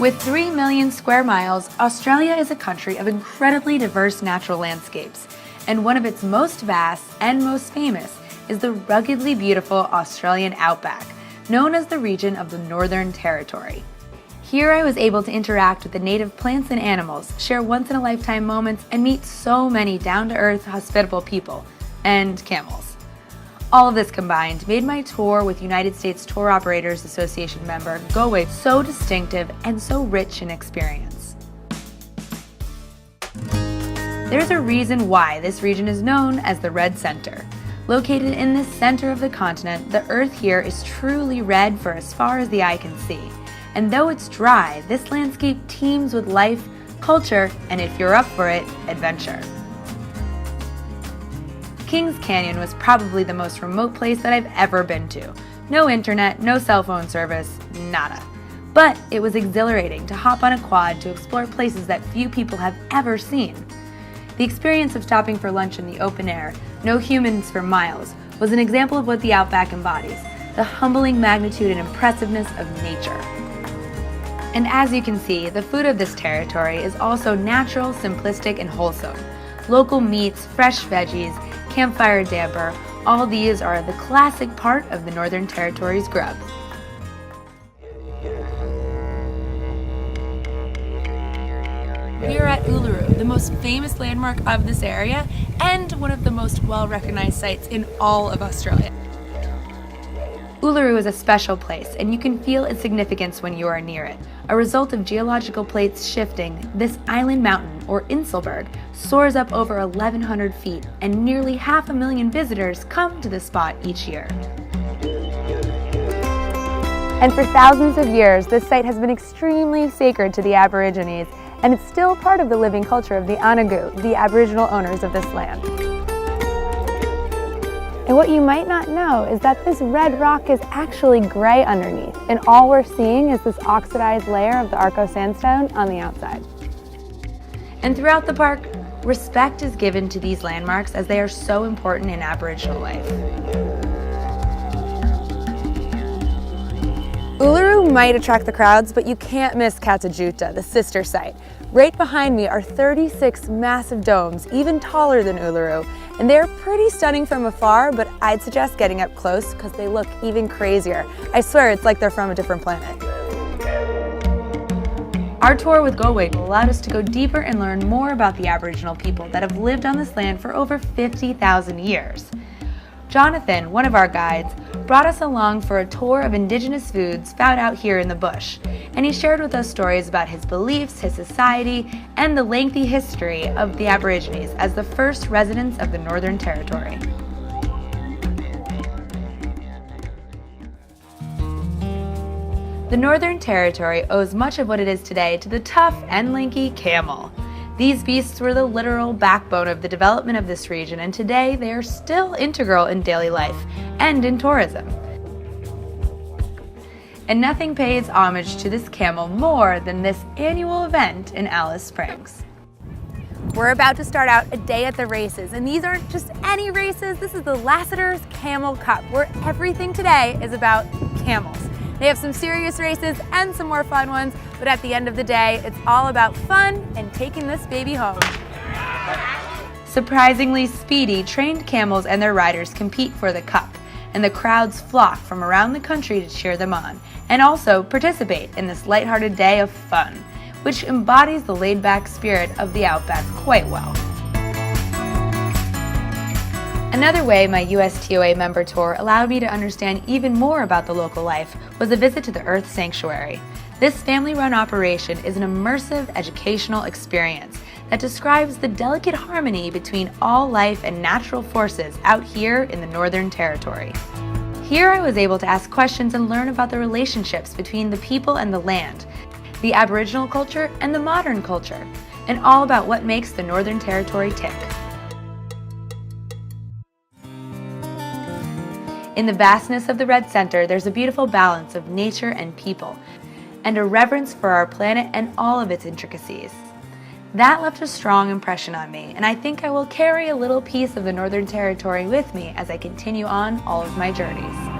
With 3 million square miles, Australia is a country of incredibly diverse natural landscapes, and one of its most vast and most famous is the ruggedly beautiful Australian outback, known as the region of the Northern Territory. Here I was able to interact with the native plants and animals, share once-in-a-lifetime moments, and meet so many down-to-earth, hospitable people, and camels. All of this combined made my tour with United States Tour Operators Association member Goway so distinctive and so rich in experience. There's a reason why this region is known as the Red Center. Located in the center of the continent, the earth here is truly red for as far as the eye can see. And though it's dry, this landscape teems with life, culture, and if you're up for it, adventure. Kings Canyon was probably the most remote place that I've ever been to. No internet, no cell phone service, nada. But it was exhilarating to hop on a quad to explore places that few people have ever seen. The experience of stopping for lunch in the open air, no humans for miles, was an example of what the outback embodies, the humbling magnitude and impressiveness of nature. And as you can see, the food of this territory is also natural, simplistic, and wholesome. Local meats, fresh veggies, campfire damper, all these are the classic part of the Northern Territory's grub. We are at Uluru, the most famous landmark of this area and one of the most well-recognized sites in all of Australia. Uluru is a special place, and you can feel its significance when you are near it. A result of geological plates shifting, this island mountain, or Inselberg, soars up over 1,100 feet, and nearly 500,000 visitors come to the spot each year. And for thousands of years, this site has been extremely sacred to the Aborigines, and it's still part of the living culture of the Anagu, the Aboriginal owners of this land. And what you might not know is that this red rock is actually gray underneath, and all we're seeing is this oxidized layer of the Arco sandstone on the outside. And throughout the park, respect is given to these landmarks as they are so important in Aboriginal life. Uluru might attract the crowds, but you can't miss Katajuta, the sister site. Right behind me are 36 massive domes, even taller than Uluru, and they're pretty stunning from afar, but I'd suggest getting up close because they look even crazier. I swear it's like they're from a different planet. Our tour with Goway allowed us to go deeper and learn more about the Aboriginal people that have lived on this land for over 50,000 years. Jonathan, one of our guides, brought us along for a tour of indigenous foods found out here in the bush, and he shared with us stories about his beliefs, his society, and the lengthy history of the Aborigines as the first residents of the Northern Territory. The Northern Territory owes much of what it is today to the tough and lanky camel. These beasts were the literal backbone of the development of this region, and today they are still integral in daily life and in tourism. And nothing pays homage to this camel more than this annual event in Alice Springs. We're about to start out a day at the races, and these aren't just any races. This is the Lassiter's Camel Cup, where everything today is about camels. They have some serious races and some more fun ones, but at the end of the day, it's all about fun and taking this baby home. Surprisingly speedy, trained camels and their riders compete for the cup, and the crowds flock from around the country to cheer them on, and also participate in this lighthearted day of fun, which embodies the laid-back spirit of the Outback quite well. Another way my USTOA member tour allowed me to understand even more about the local life was a visit to the Earth Sanctuary. This family-run operation is an immersive educational experience that describes the delicate harmony between all life and natural forces out here in the Northern Territory. Here I was able to ask questions and learn about the relationships between the people and the land, the Aboriginal culture and the modern culture, and all about what makes the Northern Territory tick. In the vastness of the Red Center, there's a beautiful balance of nature and people, and a reverence for our planet and all of its intricacies. That left a strong impression on me, and I think I will carry a little piece of the Northern Territory with me as I continue on all of my journeys.